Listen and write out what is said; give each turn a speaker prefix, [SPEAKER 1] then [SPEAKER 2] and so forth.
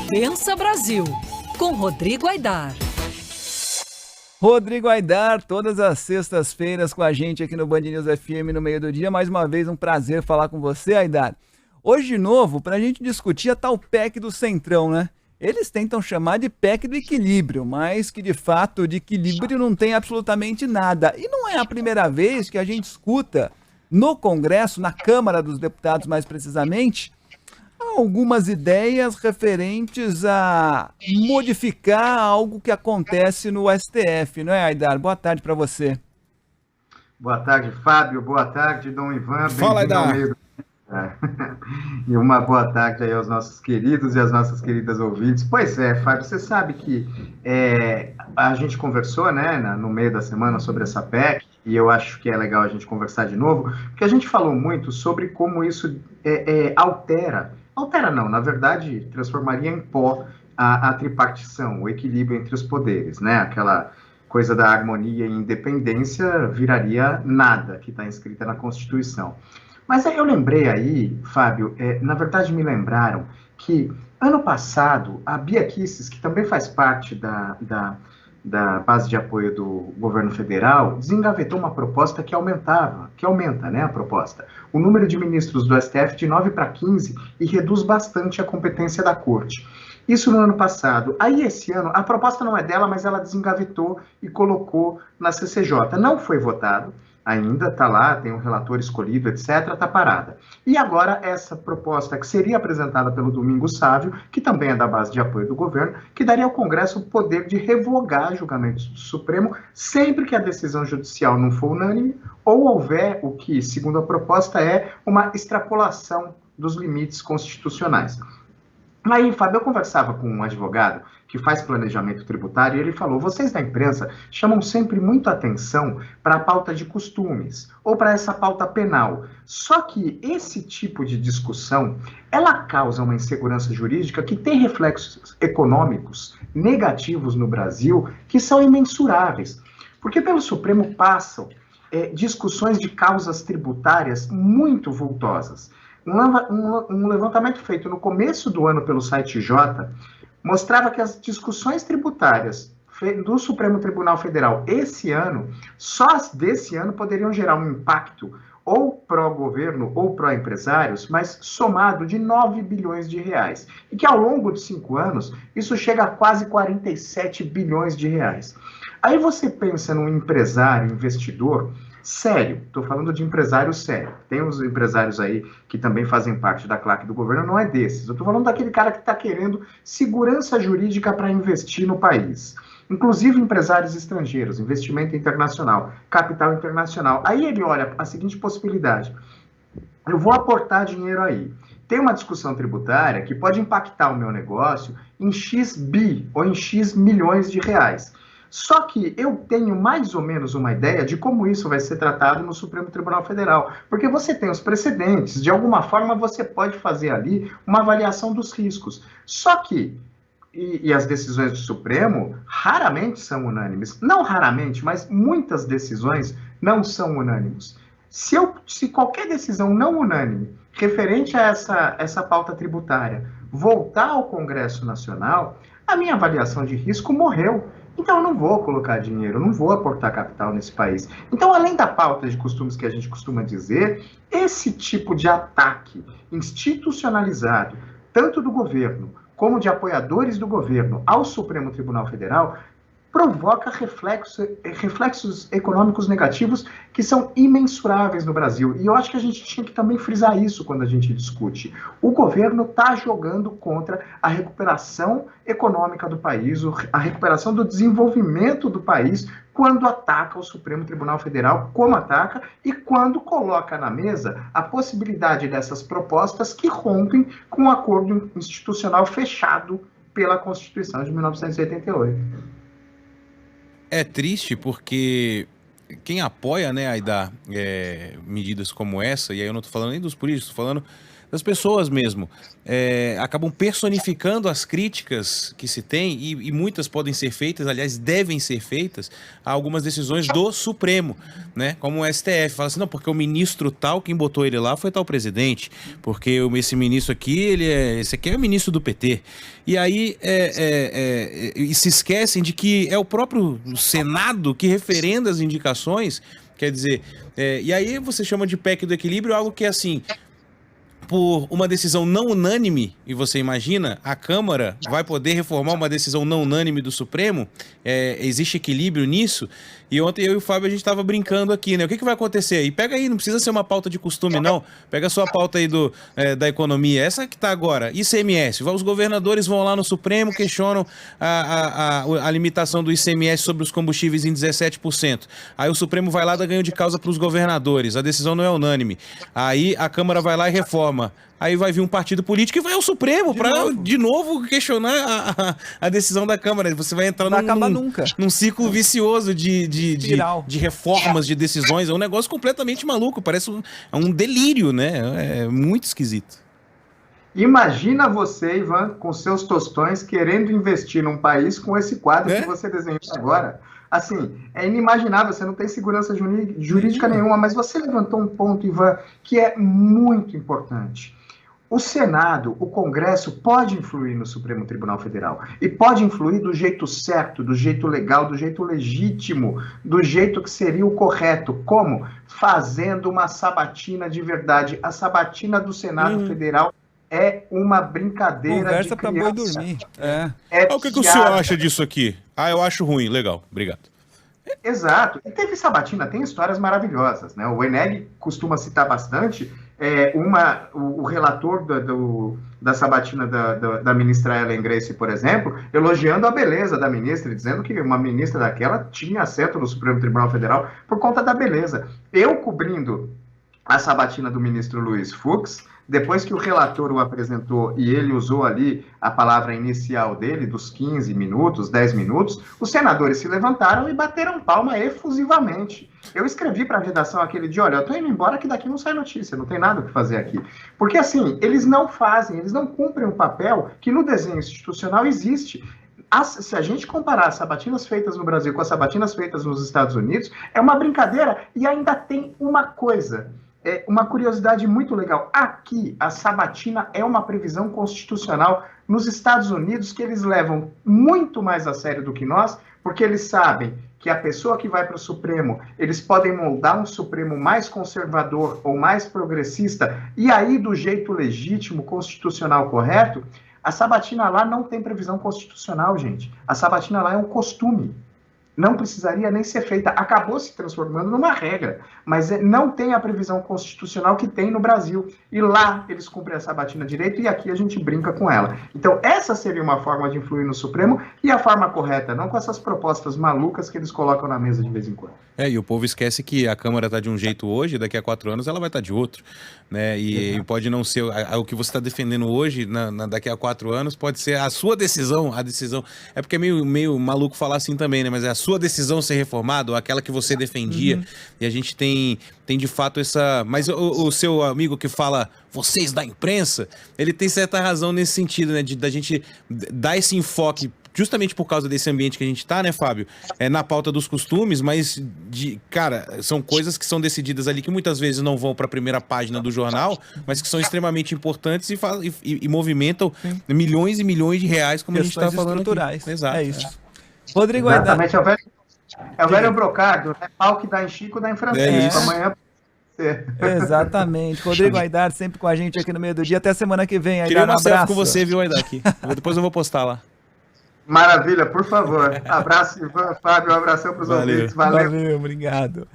[SPEAKER 1] Pensa Brasil, com Rodrigo Aidar.
[SPEAKER 2] Rodrigo Aidar, todas as sextas-feiras com a gente aqui no Band News FM no meio do dia. Mais uma vez, um prazer falar com você, Aidar. Hoje, de novo, para a gente discutir a tal PEC do Centrão, né? Eles tentam chamar de PEC do equilíbrio, mas que, de fato, de equilíbrio não tem absolutamente nada. E não é a primeira vez que a gente escuta no Congresso, na Câmara dos Deputados mais precisamente, algumas ideias referentes a modificar algo que acontece no STF, não é, Aidar? Boa tarde para você.
[SPEAKER 3] Boa tarde, Fábio. Boa tarde, Dom Ivan.
[SPEAKER 2] Fala, Aidar.
[SPEAKER 3] E uma boa tarde aí aos nossos queridos e às nossas queridas ouvintes. Pois é, Fábio, você sabe que a gente conversou, né, no meio da semana sobre essa PEC, e eu acho que é legal a gente conversar de novo, porque a gente falou muito sobre como isso altera não, na verdade, transformaria em pó a tripartição, o equilíbrio entre os poderes, né, aquela coisa da harmonia e independência viraria nada que está inscrita na Constituição. Mas aí eu lembrei aí, Fábio, na verdade me lembraram que ano passado a Bia Kicis, que também faz parte da base de apoio do governo federal, desengavetou uma proposta que aumenta, né, a proposta, o número de ministros do STF de 9 para 15 e reduz bastante a competência da corte. Isso no ano passado. Aí esse ano, a proposta não é dela, mas ela desengavetou e colocou na CCJ. Não foi votado ainda, está lá, tem um relator escolhido, etc., está parada. E agora essa proposta que seria apresentada pelo Domingos Sávio, que também é da base de apoio do governo, que daria ao Congresso o poder de revogar julgamentos do Supremo sempre que a decisão judicial não for unânime ou houver o que, segundo a proposta, é uma extrapolação dos limites constitucionais. Aí, Fábio, eu conversava com um advogado que faz planejamento tributário e ele falou, vocês da imprensa chamam sempre muito atenção para a pauta de costumes ou para essa pauta penal. Só que esse tipo de discussão, ela causa uma insegurança jurídica que tem reflexos econômicos negativos no Brasil que são imensuráveis. Porque pelo Supremo passam discussões de causas tributárias muito vultosas. Um levantamento feito no começo do ano pelo site J mostrava que as discussões tributárias do Supremo Tribunal Federal esse ano, só as desse ano, poderiam gerar um impacto ou pró-governo ou pró-empresários, mas somado de 9 bilhões de reais. E que ao longo de 5 anos, isso chega a quase 47 bilhões de reais. Aí você pensa num empresário, investidor, sério, estou falando de empresário sério. Tem uns empresários aí que também fazem parte da claque do governo, não é desses. Eu estou falando daquele cara que está querendo segurança jurídica para investir no país. Inclusive empresários estrangeiros, investimento internacional, capital internacional. Aí ele olha a seguinte possibilidade. Eu vou aportar dinheiro aí. Tem uma discussão tributária que pode impactar o meu negócio em X bi ou em X milhões de reais. Só que eu tenho mais ou menos uma ideia de como isso vai ser tratado no Supremo Tribunal Federal, porque você tem os precedentes, de alguma forma você pode fazer ali uma avaliação dos riscos. Só que, e as decisões do Supremo raramente são unânimes, não raramente, mas muitas decisões não são unânimes. Se qualquer decisão não unânime referente a essa pauta tributária voltar ao Congresso Nacional, a minha avaliação de risco morreu. Então eu não vou colocar dinheiro, eu não vou aportar capital nesse país. Então, além da pauta de costumes que a gente costuma dizer, esse tipo de ataque institucionalizado, tanto do governo como de apoiadores do governo ao Supremo Tribunal Federal, provoca reflexos econômicos negativos que são imensuráveis no Brasil. E eu acho que a gente tinha que também frisar isso quando a gente discute. O governo está jogando contra a recuperação econômica do país, a recuperação do desenvolvimento do país, quando ataca o Supremo Tribunal Federal, como ataca, e quando coloca na mesa a possibilidade dessas propostas que rompem com o acordo institucional fechado pela Constituição de 1988.
[SPEAKER 4] É triste porque quem apoia, né, Aidar, medidas como essa, e aí eu não estou falando nem dos políticos, estou falando das pessoas mesmo. Acabam personificando as críticas que se tem, e muitas podem ser feitas, aliás, devem ser feitas, a algumas decisões do Supremo, né? Como o STF. Fala assim, não, porque o ministro tal, quem botou ele lá foi tal presidente, porque esse ministro aqui, esse aqui é o ministro do PT. E aí e se esquecem de que é o próprio Senado que referenda as indicações, quer dizer, e aí você chama de PEC do equilíbrio algo que é assim, por uma decisão não unânime, e você imagina, a Câmara vai poder reformar uma decisão não unânime do Supremo? Existe equilíbrio nisso? E ontem eu e o Fábio, a gente estava brincando aqui, né? O que vai acontecer aí? Pega aí, não precisa ser uma pauta de costume, não. Pega a sua pauta aí da economia, essa que está agora, ICMS. Os governadores vão lá no Supremo, questionam a limitação do ICMS sobre os combustíveis em 17%. Aí o Supremo vai lá dar ganho de causa para os governadores. A decisão não é unânime. Aí a Câmara vai lá e reforma. Aí vai vir um partido político e vai ao Supremo para de novo questionar a decisão da Câmara. Você vai entrar num ciclo vicioso de reformas, de decisões. É um negócio completamente maluco. Parece um delírio, né? É muito esquisito.
[SPEAKER 3] Imagina você, Ivan, com seus tostões, querendo investir num país com esse quadro que você desenhou agora. Assim, é inimaginável, você não tem segurança jurídica nenhuma, mas você levantou um ponto, Ivan, que é muito importante. O Senado, o Congresso, pode influir no Supremo Tribunal Federal. E pode influir do jeito certo, do jeito legal, do jeito legítimo, do jeito que seria o correto. Como? Fazendo uma sabatina de verdade. A sabatina do Senado Federal é uma brincadeira.
[SPEAKER 2] Conversa pra boi dormir.
[SPEAKER 4] O que o senhor acha disso aqui? Eu acho ruim. Legal, obrigado.
[SPEAKER 3] Exato. E teve sabatina, tem histórias maravilhosas, né? O Eneg costuma citar bastante o relator da sabatina da ministra Ellen Grace, por exemplo, elogiando a beleza da ministra, dizendo que uma ministra daquela tinha assento no Supremo Tribunal Federal por conta da beleza. Eu cobrindo a sabatina do ministro Luiz Fux, depois que o relator o apresentou e ele usou ali a palavra inicial dele, dos 15 minutos, 10 minutos, os senadores se levantaram e bateram palma efusivamente. Eu escrevi para a redação aquele dia, olha, eu estou indo embora que daqui não sai notícia, não tem nada o que fazer aqui. Porque assim, eles não cumprem um papel que no desenho institucional existe. Se a gente comparar as sabatinas feitas no Brasil com as sabatinas feitas nos Estados Unidos, é uma brincadeira. E ainda tem uma coisa, uma curiosidade muito legal. Aqui, a sabatina é uma previsão constitucional. Nos Estados Unidos, que eles levam muito mais a sério do que nós, porque eles sabem que a pessoa que vai para o Supremo, eles podem moldar um Supremo mais conservador ou mais progressista, e aí, do jeito legítimo, constitucional correto, a sabatina lá não tem previsão constitucional, gente. A sabatina lá é um costume. Não precisaria nem ser feita. Acabou se transformando numa regra, mas não tem a previsão constitucional que tem no Brasil. E lá eles cumprem a sabatina direito e aqui a gente brinca com ela. Então essa seria uma forma de influir no Supremo e a forma correta, não com essas propostas malucas que eles colocam na mesa de vez em quando.
[SPEAKER 4] E o povo esquece que a Câmara está de um jeito hoje, daqui a 4 anos ela vai estar de outro, né? E pode não ser o que você está defendendo hoje, daqui a 4 anos, pode ser a sua decisão, a decisão. É porque é meio maluco falar assim também, né? Mas é a sua decisão ser reformada, ou aquela que você defendia. E a gente tem de fato essa... Mas o seu amigo que fala vocês da imprensa, ele tem certa razão nesse sentido, né? Da gente dar esse enfoque justamente por causa desse ambiente que a gente está, né, Fábio? Na pauta dos costumes, mas, cara, são coisas que são decididas ali que muitas vezes não vão para a primeira página do jornal, mas que são extremamente importantes e movimentam milhões e milhões de reais, como
[SPEAKER 2] questões
[SPEAKER 4] a gente está falando
[SPEAKER 2] estruturais.
[SPEAKER 4] aqui. Exato.
[SPEAKER 2] É isso. Rodrigo Aidar.
[SPEAKER 3] Exatamente, é o velho brocado, né? Pau que dá em Chico, dá em Francisco. Amanhã...
[SPEAKER 2] Exatamente. Rodrigo Aidar sempre com a gente aqui no meio do dia. Até semana que vem, Aidar.
[SPEAKER 4] Queria uma
[SPEAKER 2] um
[SPEAKER 4] selfie
[SPEAKER 2] abraço.
[SPEAKER 4] com você, viu, Aidar, aqui. Depois eu vou postar lá.
[SPEAKER 3] Maravilha, por favor. Abraço, Ivan, Fábio, um abração para os ouvintes.
[SPEAKER 2] Valeu, obrigado.